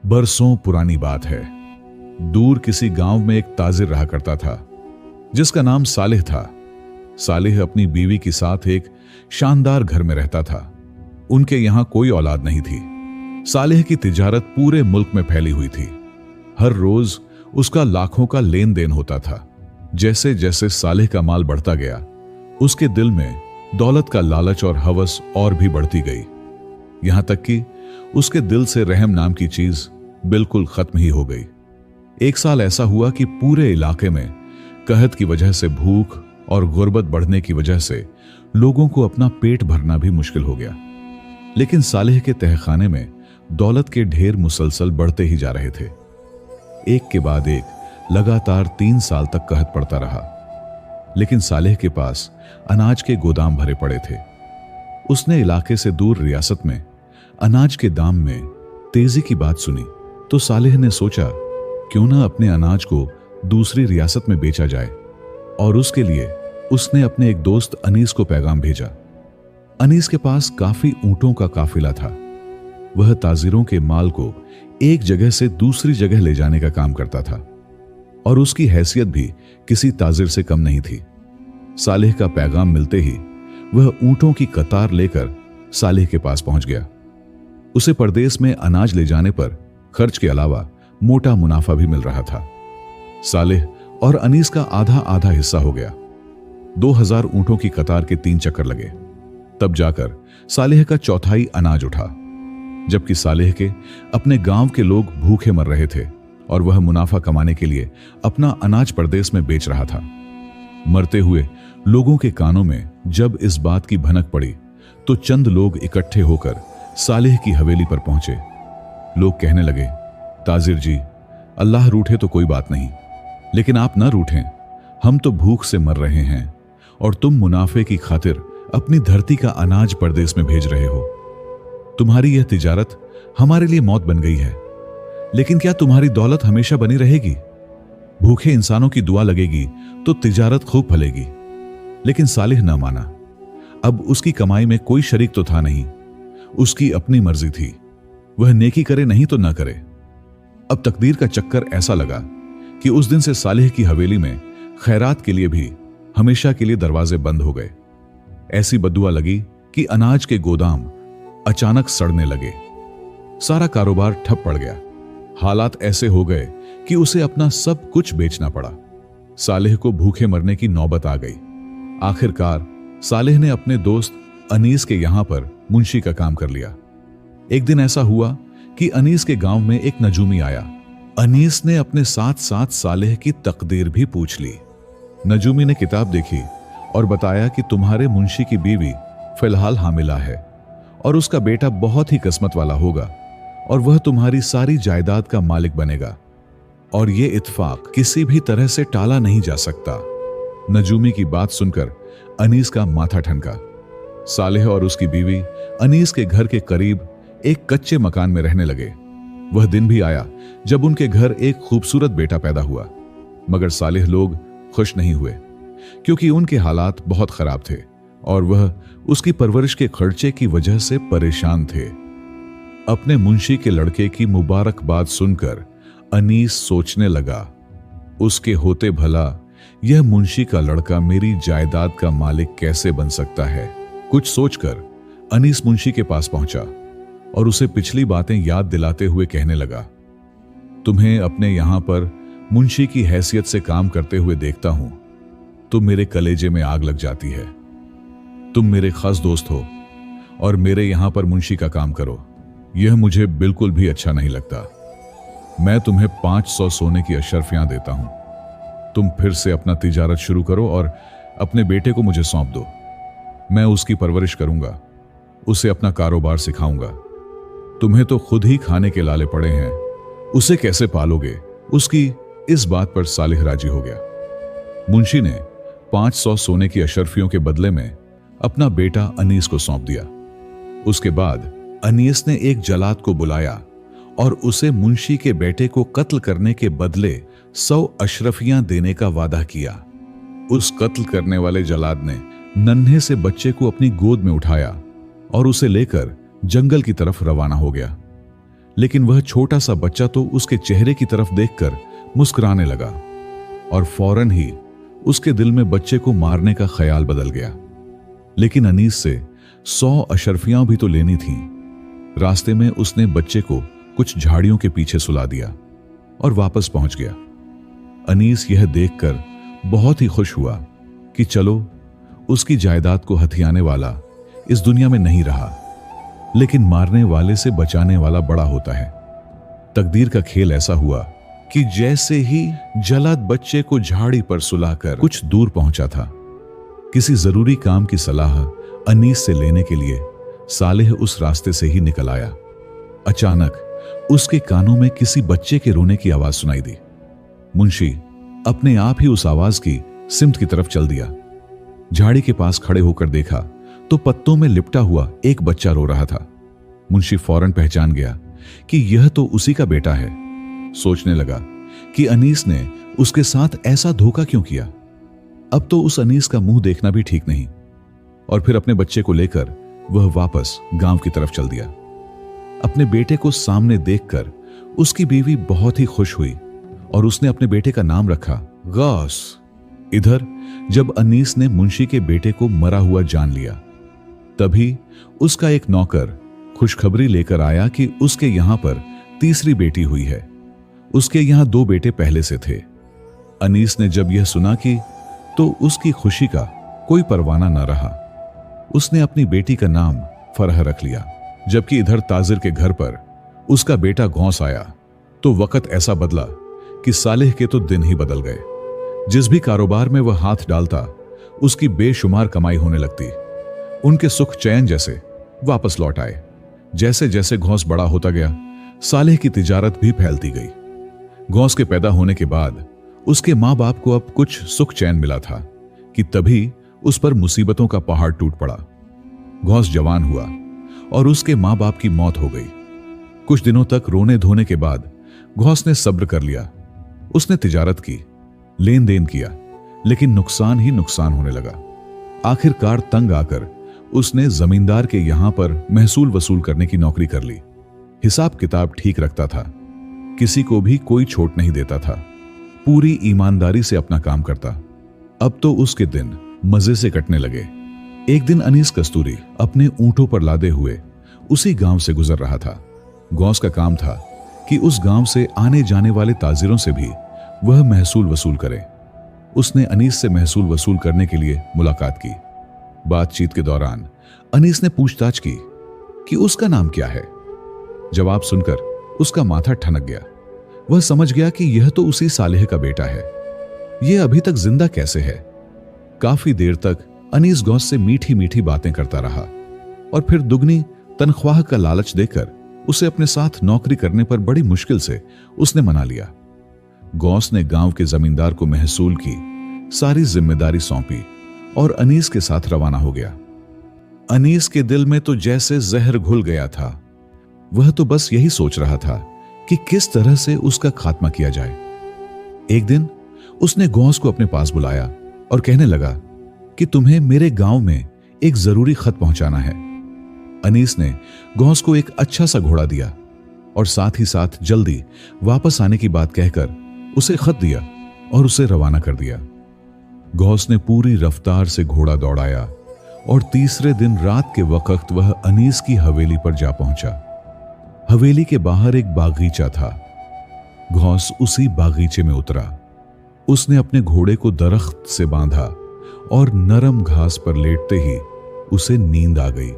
बरसों पुरानी बात है। दूर किसी गांव में एक ताजिर रहा करता था जिसका नाम सालेह था। सालेह अपनी बीवी के साथ एक शानदार घर में रहता था। उनके यहां कोई औलाद नहीं थी। सालेह की तिजारत पूरे मुल्क में फैली हुई थी। हर रोज उसका लाखों का लेन देन होता था। जैसे जैसे सालेह का माल बढ़ता गया, उसके दिल में दौलत का लालच और हवस और भी बढ़ती गई। यहां तक कि उसके दिल से रहम नाम की चीज बिल्कुल खत्म ही हो गई। एक साल ऐसा हुआ कि पूरे इलाके में कहत की वजह से, भूख और गुर्बत बढ़ने की वजह से लोगों को अपना पेट भरना भी मुश्किल हो गया। लेकिन सालेह के तहखाने में दौलत के ढेर मुसलसल बढ़ते ही जा रहे थे। एक के बाद एक लगातार 3 साल तक कहत पड़ता रहा। लेकिन सालेह के पास अनाज के गोदाम भरे पड़े थे। उसने इलाके से दूर रियासत में अनाज के दाम में तेजी की बात सुनी तो सालेह ने सोचा, क्यों ना अपने अनाज को दूसरी रियासत में बेचा जाए। और उसके लिए उसने अपने एक दोस्त अनीस को पैगाम भेजा। अनीस के पास काफी ऊंटों का काफिला था। वह ताजिरों के माल को एक जगह से दूसरी जगह ले जाने का काम करता था और उसकी हैसियत भी किसी ताजिर से कम नहीं थी। सालेह का पैगाम मिलते ही वह ऊंटों की कतार लेकर सालेह के पास पहुंच गया। उसे परदेश में अनाज ले जाने पर खर्च के अलावा मोटा मुनाफा भी मिल रहा था। सालेह और अनीस का आधा आधा हिस्सा हो गया। 2000 ऊंटों की कतार के 3 चक्कर लगे, तब जाकर सालेह का चौथाई अनाज उठा। जबकि सालेह के अपने गांव के लोग भूखे मर रहे थे और वह मुनाफा कमाने के लिए अपना अनाज परदेश में बेच रहा था। मरते हुए लोगों के कानों में जब इस बात की भनक पड़ी तो चंद लोग इकट्ठे होकर सालेह की हवेली पर पहुंचे। लोग कहने लगे, ताजिर जी, अल्लाह रूठे तो कोई बात नहीं, लेकिन आप ना रूठें। हम तो भूख से मर रहे हैं और तुम मुनाफे की खातिर अपनी धरती का अनाज परदेश में भेज रहे हो। तुम्हारी यह तिजारत हमारे लिए मौत बन गई है, लेकिन क्या तुम्हारी दौलत हमेशा बनी रहेगी? भूखे इंसानों की दुआ लगेगी तो तिजारत खूब फलेगी। लेकिन सालेह ना माना। अब उसकी कमाई में कोई शरीक तो था नहीं। उसकी अपनी मर्जी थी, वह नेकी करे नहीं तो ना करे। अब तकदीर का चक्कर ऐसा लगा कि उस दिन से सालेह की हवेली में खैरात के लिए भी हमेशा के लिए दरवाजे बंद हो गए। ऐसी बद्दुआ लगी कि अनाज के गोदाम अचानक सड़ने लगे। सारा कारोबार ठप पड़ गया। हालात ऐसे हो गए कि उसे अपना सब कुछ बेचना पड़ा। सालेह को भूखे मरने की नौबत आ गई। आखिरकार सालेह ने अपने दोस्त अनीस के यहां पर मुंशी का काम कर लिया। एक दिन ऐसा हुआ कि अनीस के गांव में एक नजूमी आया। अनीस ने अपने साथ साथ सालेह की तकदीर भी पूछ ली। नजूमी ने किताब देखी और बताया कि तुम्हारे मुंशी की बीवी फिलहाल हामिला है और उसका बेटा बहुत ही किस्मत वाला होगा और वह तुम्हारी सारी जायदाद का मालिक बनेगा और यह इत्तेफाक किसी भी तरह से टाला नहीं जा सकता। नजूमी की बात सुनकर अनीस का माथा ठनका। सालेह और उसकी बीवी अनीस के घर के करीब एक कच्चे मकान में रहने लगे। वह दिन भी आया जब उनके घर एक खूबसूरत बेटा पैदा हुआ, मगर सालेह लोग खुश नहीं हुए क्योंकि उनके हालात बहुत खराब थे और वह उसकी परवरिश के खर्चे की वजह से परेशान थे। अपने मुंशी के लड़के की मुबारकबाद सुनकर अनीस सोचने लगा, उसके होते भला यह मुंशी का लड़का मेरी जायदाद का मालिक कैसे बन सकता है। कुछ सोचकर अनीस मुंशी के पास पहुंचा और उसे पिछली बातें याद दिलाते हुए कहने लगा, तुम्हें अपने यहां पर मुंशी की हैसियत से काम करते हुए देखता हूं तो मेरे कलेजे में आग लग जाती है। तुम मेरे खास दोस्त हो और मेरे यहां पर मुंशी का काम करो, यह मुझे बिल्कुल भी अच्छा नहीं लगता। मैं तुम्हें 500 सोने की अशर्फियां देता हूं। तुम फिर से अपना तिजारत शुरू करो और अपने बेटे को मुझे सौंप दो। मैं उसकी परवरिश करूंगा, उसे अपना कारोबार सिखाऊंगा। तुम्हें तो खुद ही खाने के लाले पड़े हैं, उसे कैसे पालोगे? उसकी इस बात पर सालेह राजी हो गया। मुंशी ने 500 सोने की अशर्फियों के बदले में अपना बेटा अनीस को सौंप दिया। उसके बाद अनीस ने एक जलाद को बुलाया और उसे मुंशी के बेटे को कत्ल करने के बदले 100 अशरफियां देने का वादा किया। उस कत्ल करने वाले जलाद ने नन्हे से बच्चे को अपनी गोद में उठाया और उसे लेकर जंगल की तरफ रवाना हो गया। लेकिन वह छोटा सा बच्चा तो उसके चेहरे की तरफ देखकर मुस्कुराने लगा और फौरन ही उसके दिल में बच्चे को मारने का ख्याल बदल गया। लेकिन अनीस से 100 अशरफियां भी तो लेनी थीं। रास्ते में उसने बच्चे को कुछ झाड़ियों के पीछे सुला दिया और वापस पहुंच गया। अनीस यह देखकर बहुत ही खुश हुआ कि चलो, उसकी जायदाद को हथियाने वाला इस दुनिया में नहीं रहा, लेकिन मारने वाले से बचाने वाला बड़ा होता है। तकदीर का खेल ऐसा हुआ कि जैसे ही जल्लाद बच्चे को झाड़ी पर सुलाकर कुछ दूर पहुंचा था, किसी जरूरी काम की सलाह अनीस से लेने के लिए सालेह उस रास्ते से ही निकल आया। अचानक उसके कानों में किसी बच्चे के रोने की आवाज सुनाई दी। मुंशी अपने आप ही उस आवाज की सिमत की तरफ चल दिया। झाड़ी के पास खड़े होकर देखा तो पत्तों में लिपटा हुआ एक बच्चा रो रहा था। मुंशी फौरन पहचान गया कि यह तो उसी का बेटा है। सोचने लगा कि अनीस ने उसके साथ ऐसा धोखा क्यों किया। अब तो उस अनीस का मुंह देखना भी ठीक नहीं। और फिर अपने बच्चे को लेकर वह वापस गांव की तरफ चल दिया। अपने बेटे को सामने देखकर उसकी बीवी बहुत ही खुश हुई और उसने अपने बेटे का नाम रखा गौस। इधर जब अनीस ने मुंशी के बेटे को मरा हुआ जान लिया, तभी उसका एक नौकर खुशखबरी लेकर आया कि उसके यहां पर तीसरी बेटी हुई है। उसके यहां 2 बेटे पहले से थे। अनीस ने जब यह सुना कि तो उसकी खुशी का कोई परवाना न रहा। उसने अपनी बेटी का नाम फरह रख लिया। जबकि इधर ताजिर के घर पर उसका बेटा गौस आया तो वक्त ऐसा बदला कि सालेह के तो दिन ही बदल गए। जिस भी कारोबार में वह हाथ डालता उसकी बेशुमार कमाई होने लगती। उनके सुख चैन जैसे वापस लौट आए। जैसे जैसे गौस बड़ा होता गया, सालेह की तिजारत भी फैलती गई। गौस के पैदा होने के बाद उसके मां बाप को अब कुछ सुख चैन मिला था कि तभी उस पर मुसीबतों का पहाड़ टूट पड़ा। गौस जवान हुआ और उसके मां बाप की मौत हो गई। कुछ दिनों तक रोने धोने के बाद गौस ने सब्र कर लिया। उसने तिजारत की, लेन देन किया, लेकिन नुकसान ही नुकसान होने लगा। आखिरकार तंग आकर उसने जमींदार के यहां पर महसूल वसूल करने की नौकरी कर ली। हिसाब किताब ठीक रखता था, किसी को भी कोई छोट नहीं देता था, पूरी ईमानदारी से अपना काम करता। अब तो उसके दिन मजे से कटने लगे। एक दिन अनीस कस्तूरी अपने ऊंटों पर लादे हुए उसी गांव से गुजर रहा था। गौस का काम था कि उस गांव से आने जाने वाले ताजिरों से भी वह महसूल वसूल करे। उसने अनीस से महसूल वसूल करने के लिए मुलाकात की। बातचीत के दौरान अनीस ने पूछताछ की कि उसका नाम क्या है। जवाब सुनकर उसका माथा ठनक गया। वह समझ गया कि यह तो उसी सालेह का बेटा है। यह अभी तक जिंदा कैसे है। काफी देर तक अनीस गौस से मीठी मीठी बातें करता रहा और फिर दुगनी तनख्वाह का लालच देकर उसे अपने साथ नौकरी करने पर बड़ी मुश्किल से उसने मना लिया। गौस ने गांव के जमींदार को महसूल की सारी जिम्मेदारी सौंपी और अनीस के साथ रवाना हो गया। अनीस के दिल में तो जैसे जहर घुल गया था। वह तो बस यही सोच रहा था कि किस तरह से उसका खात्मा किया जाए। एक दिन उसने गौस को अपने पास बुलाया और कहने लगा कि तुम्हें मेरे गांव में एक जरूरी खत पहुंचाना है। अनीस ने गौस को एक अच्छा सा घोड़ा दिया और साथ ही साथ जल्दी वापस आने की बात कहकर उसे खत दिया और उसे रवाना कर दिया। गौस ने पूरी रफ्तार से घोड़ा दौड़ाया और तीसरे दिन रात के वक्त वह अनीस की हवेली पर जा पहुंचा। हवेली के बाहर एक बागीचा था। गौस उसी बागीचे में उतरा। उसने अपने घोड़े को दरख्त से बांधा और नरम घास पर लेटते ही उसे नींद आ गई।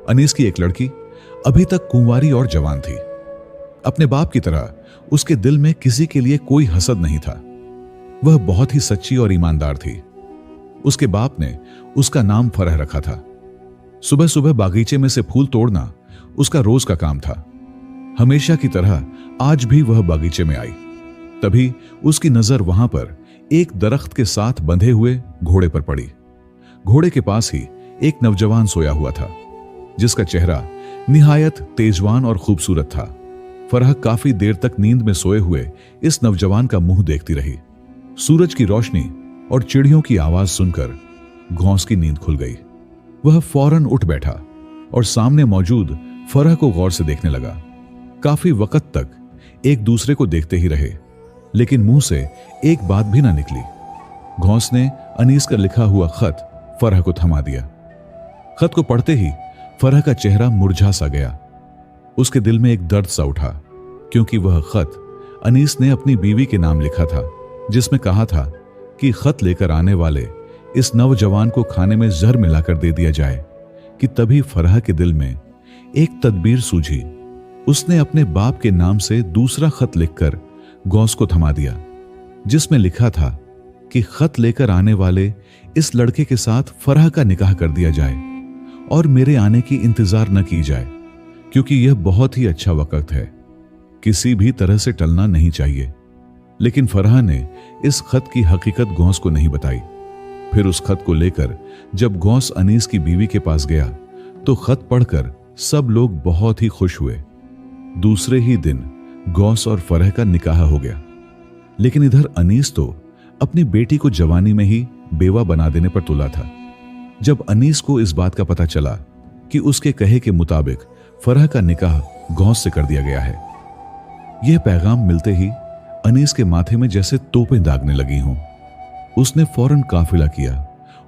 अनीस की एक लड़की अभी तक कुंवारी और जवान थी। अपने बाप की तरह उसके दिल में किसी के लिए कोई हसद नहीं था। वह बहुत ही सच्ची और ईमानदार थी। उसके बाप ने उसका नाम फरह रखा था। सुबह सुबह बागीचे में से फूल तोड़ना उसका रोज का काम था। हमेशा की तरह आज भी वह बागीचे में आई। तभी उसकी नजर वहां पर एक दरख्त के साथ बंधे हुए घोड़े पर पड़ी। घोड़े के पास ही एक नौजवान सोया हुआ था, जिसका चेहरा निहायत तेजवान और खूबसूरत था। फरह काफी देर तक नींद में सोए हुए इस नौजवान का मुंह देखती रही। सूरज की रोशनी और चिड़ियों की आवाज सुनकर गौस की नींद खुल गई। वह फौरन उठ बैठा और सामने मौजूद फरह को गौर से देखने लगा। काफी वक्त तक एक दूसरे को देखते ही रहे, लेकिन मुंह से एक बात भी ना निकली। घोंस ने अनीस का लिखा हुआ खत फरह को थमा दिया। खत को पढ़ते ही फरह का चेहरा मुरझा सा गया। उसके दिल में एक दर्द सा उठा, क्योंकि वह खत अनीस ने अपनी बीवी के नाम लिखा था, जिसमें कहा था कि खत लेकर आने वाले इस नौजवान को खाने में जहर मिलाकर दे दिया जाए। कि तभी फरह के दिल में एक तदबीर सूझी। उसने अपने बाप के नाम से दूसरा खत लिखकर घोंस को थमा दिया, जिसमें लिखा था कि खत लेकर आने वाले इस लड़के के साथ फरह का निकाह कर दिया जाए और मेरे आने की इंतजार न की जाए, क्योंकि यह बहुत ही अच्छा वक्त है, किसी भी तरह से टलना नहीं चाहिए। लेकिन फरह ने इस खत की हकीकत घोंस को नहीं बताई। फिर उस खत को लेकर जब घोंस अनीस की बीवी के पास गया तो खत पढ़कर सब लोग बहुत ही खुश हुए। दूसरे ही दिन घोंस और फरह का निकाह हो गया। लेकिन इधर अनीस तो अपनी बेटी को जवानी में ही बेवा बना देने पर तुला था। जब अनीस को इस बात का पता चला कि उसके कहे के मुताबिक फरह का निकाह घोंस से कर दिया गया है, यह पैगाम मिलते ही अनीस के माथे में जैसे तोपें दागने लगी हों। उसने फौरन काफिला किया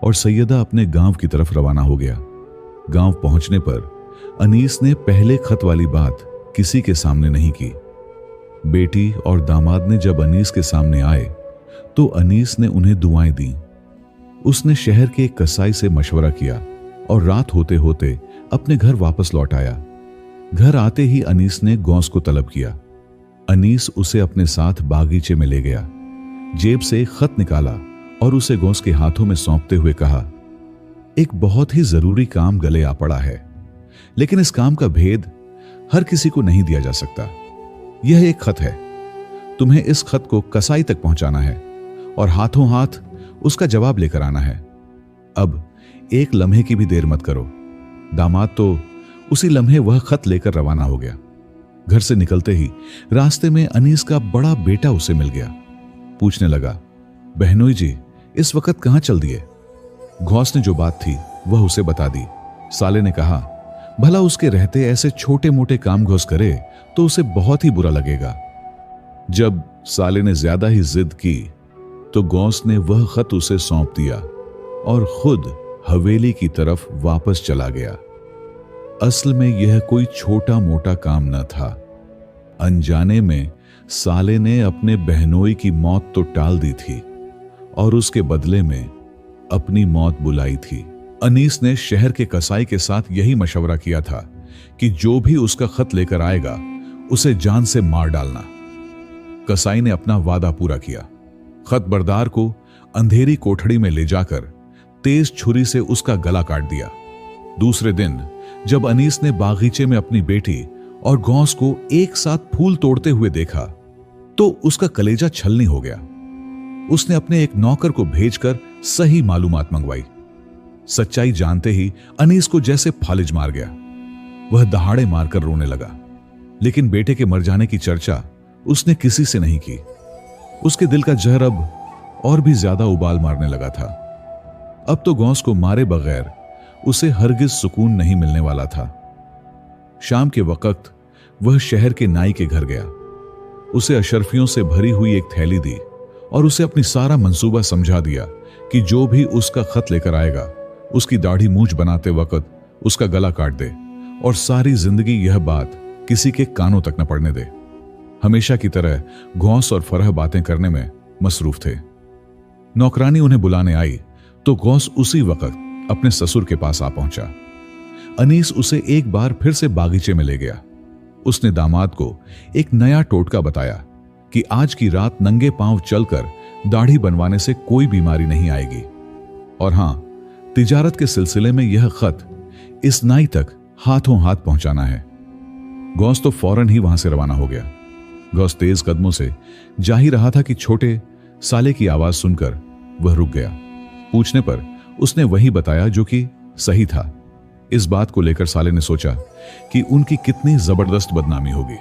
और सैयदा अपने गांव की तरफ रवाना हो गया। गांव पहुंचने पर अनीस ने पहले खत वाली बात किसी के सामने नहीं की। बेटी और दामाद ने जब अनीस के सामने आए तो अनीस ने उन्हें दुआएं दी। उसने शहर के एक कसाई से मशवरा किया और रात होते होते अपने घर वापस लौट आया। घर आते ही अनीस ने घोंस को तलब किया। अनीस उसे अपने साथ बागीचे में ले गया, जेब से एक खत निकाला और उसे घोंस के हाथों में सौंपते हुए कहा, एक बहुत ही जरूरी काम गले आ पड़ा है, लेकिन इस काम का भेद हर किसी को नहीं दिया जा सकता। यह एक खत है, तुम्हें इस खत को कसाई तक पहुंचाना है और हाथों हाथ उसका जवाब लेकर आना है। अब एक लम्हे की भी देर मत करो। दामाद तो उसी लम्हे वह खत लेकर रवाना हो गया। घर से निकलते ही रास्ते में अनीस का बड़ा बेटा उसे मिल गया। पूछने लगा, बहनोई जी इस वक्त कहां चल दिए? घोंस ने जो बात थी वह उसे बता दी। साले ने कहा, भला उसके रहते ऐसे छोटे मोटे काम घोंस करे तो उसे बहुत ही बुरा लगेगा। जब साले ने ज्यादा ही जिद की तो घोंस ने वह खत उसे सौंप दिया और खुद हवेली की तरफ वापस चला गया। असल में यह कोई छोटा मोटा काम न था। अनजाने में साले ने अपने बहनोई की मौत तो टाल दी थी और उसके बदले में अपनी मौत बुलाई थी। अनीस ने शहर के कसाई के साथ यही मशवरा किया था कि जो भी उसका खत लेकर आएगा उसे जान से मार डालना। कसाई ने अपना वादा पूरा किया। खत बरदार को अंधेरी कोठड़ी में ले जाकर तेज छुरी से उसका गला काट दिया। दूसरे दिन जब अनीस ने बागीचे में अपनी बेटी और घोंस को एक साथ फूल तोड़ते हुए देखा तो उसका कलेजा छलनी हो गया। उसने अपने एक नौकर को भेजकर सही मालूमात मंगवाई। सच्चाई जानते ही अनीस को जैसे फालिज मार गया। वह दहाड़े मारकर रोने लगा, लेकिन बेटे के मर जाने की चर्चा उसने किसी से नहीं की। उसके दिल का जहर अब और भी ज्यादा उबाल मारने लगा था। अब तो घोंस को मारे बगैर उसे हरगिज सुकून नहीं मिलने वाला था। शाम के वक्त वह शहर के नाई के घर गया। उसे अशर्फियों से भरी हुई एक थैली दी और उसे अपनी सारा मंसूबा समझा दिया कि जो भी उसका खत लेकर आएगा उसकी दाढ़ी मूंछ बनाते वक्त उसका गला काट दे और सारी जिंदगी यह बात किसी के कानों तक न पड़ने दे। हमेशा की तरह घोंस और फरह बातें करने में मसरूफ थे। नौकरानी उन्हें बुलाने आई तो घोंस उसी वक्त अपने ससुर के पास आ पहुंचा। अनीस उसे एक बार फिर से बागीचे में ले गया। उसने दामाद को एक नया टोटका बताया कि आज की रात नंगे पांव चलकर दाढ़ी बनवाने से कोई बीमारी नहीं आएगी। और हां, तिजारत के सिलसिले में यह खत इस नाई तक हाथों हाथ पहुंचाना है। घोंस तो फौरन ही वहां से रवाना हो गया। घोंस तेज कदमों से जा ही रहा था कि छोटे साले की आवाज सुनकर वह रुक गया। पूछने पर उसने वही बताया जो कि सही था। इस बात को लेकर साले ने सोचा कि उनकी कितनी जबरदस्त बदनामी होगी।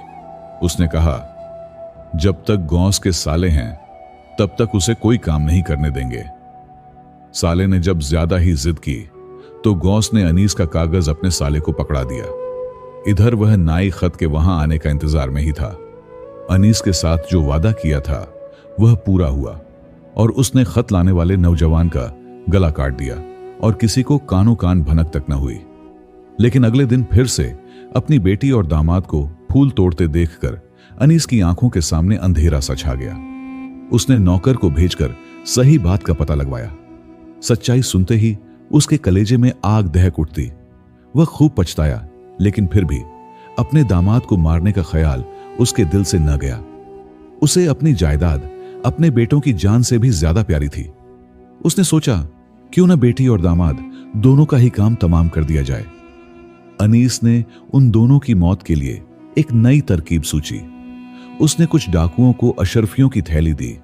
उसने कहा, जब तक घोंस के साले हैं तब तक उसे कोई काम नहीं करने देंगे। साले ने जब ज्यादा ही जिद की तो घोंस ने अनीस का कागज अपने साले को पकड़ा दिया। इधर वह नाई खत के वहां आने का इंतजार में ही था। अनीस के साथ जो वादा किया था वह पूरा हुआ और उसने खत लाने वाले नौजवान का गला काट दिया और किसी को कानों कान भनक तक न हुई। लेकिन अगले दिन फिर से अपनी बेटी और दामाद को फूल तोड़ते देखकर अनीस की आंखों के सामने अंधेरा सा छा गया। उसने नौकर को भेजकर सही बात का पता लगवाया। सच्चाई सुनते ही उसके कलेजे में आग दहक उठती। वह खूब पछताया, लेकिन फिर भी अपने दामाद को मारने का ख्याल उसके दिल से न गया। उसे अपनी जायदाद अपने बेटों की जान से भी ज्यादा प्यारी थी। उसने सोचा, क्यों न बेटी और दामाद दोनों का ही काम तमाम कर दिया जाए। अनीस ने उन दोनों की मौत के लिए एक नई तरकीब सोची। उसने कुछ डाकुओं को अशरफियों की थैली दी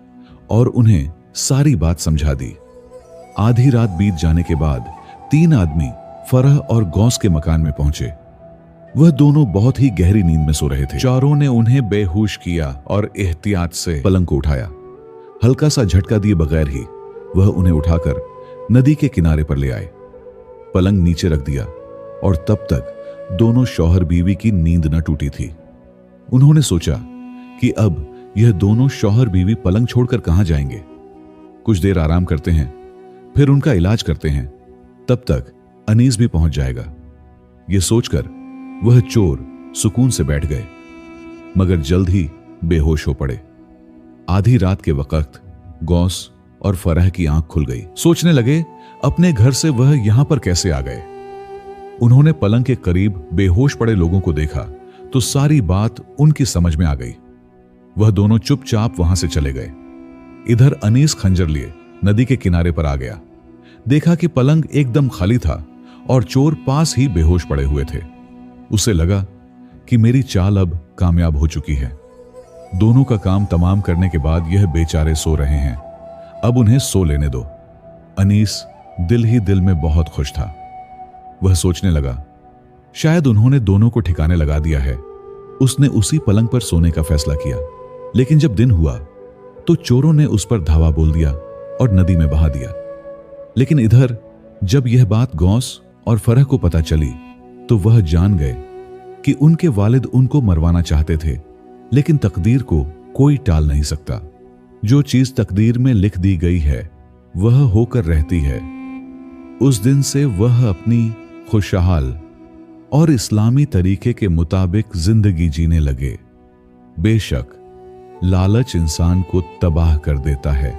और उन्हें सारी बात समझा दी। आधी रात बीत जाने के बाद 3 आदमी फरह और गौस के मकान में पहुंचे। वह दोनों बहुत ही गहरी नींद में सो रहे थे। चोरों ने उन्हें बेहोश किया और एहतियात से पलंग को उठाया। हल्का सा झटका दिए बगैर ही वह उन्हें उठाकर नदी के किनारे पर ले आए। पलंग नीचे रख दिया और तब तक दोनों शौहर बीवी की नींद न टूटी थी। उन्होंने सोचा कि अब यह दोनों शौहर बीवी पलंग छोड़कर कहां जाएंगे। कुछ देर आराम करते हैं, फिर उनका इलाज करते हैं, तब तक अनीस भी पहुंच जाएगा। यह सोचकर वह चोर सुकून से बैठ गए, मगर जल्द ही बेहोश हो पड़े। आधी रात के वक्त गौस और फरह की आंख खुल गई। सोचने लगे, अपने घर से वह यहां पर कैसे आ गए। उन्होंने पलंग के करीब बेहोश पड़े लोगों को देखा तो सारी बात उनकी समझ में आ गई। वह दोनों चुपचाप वहां से चले गए। इधर अनीस खंजर लिए नदी के किनारे पर आ गया। देखा कि पलंग एकदम खाली था और चोर पास ही बेहोश पड़े हुए थे। उसे लगा कि मेरी चाल अब कामयाब हो चुकी है। दोनों का काम तमाम करने के बाद यह बेचारे सो रहे हैं, अब उन्हें सो लेने दो। अनीस दिल ही दिल में बहुत खुश था। वह सोचने लगा, शायद उन्होंने दोनों को ठिकाने लगा दिया है। उसने उसी पलंग पर सोने का फैसला किया। लेकिन जब दिन हुआ तो चोरों ने उस पर धावा बोल दिया और नदी में बहा दिया। लेकिन इधर जब यह बात गौस और फरह को पता चली तो वह जान गए कि उनके वालिद उनको मरवाना चाहते थे, लेकिन तकदीर को कोई टाल नहीं सकता। जो चीज तकदीर में लिख दी गई है वह होकर रहती है। उस दिन से वह अपनी खुशहाल और इस्लामी तरीके के मुताबिक जिंदगी जीने लगे। बेशक लालच इंसान को तबाह कर देता है।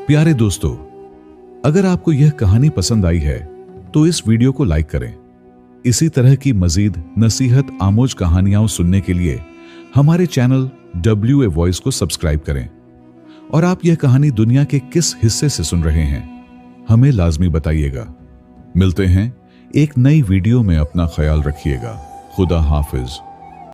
प्यारे दोस्तों, अगर आपको यह कहानी पसंद आई है तो इस वीडियो को लाइक करें। इसी तरह की मजीद नसीहत आमोज कहानियां सुनने के लिए हमारे चैनल WA वॉइस को सब्सक्राइब करें। और आप यह कहानी दुनिया के किस हिस्से से सुन रहे हैं हमें लाजमी बताइएगा। मिलते हैं एक नई वीडियो में। अपना ख्याल रखिएगा। खुदा हाफिज।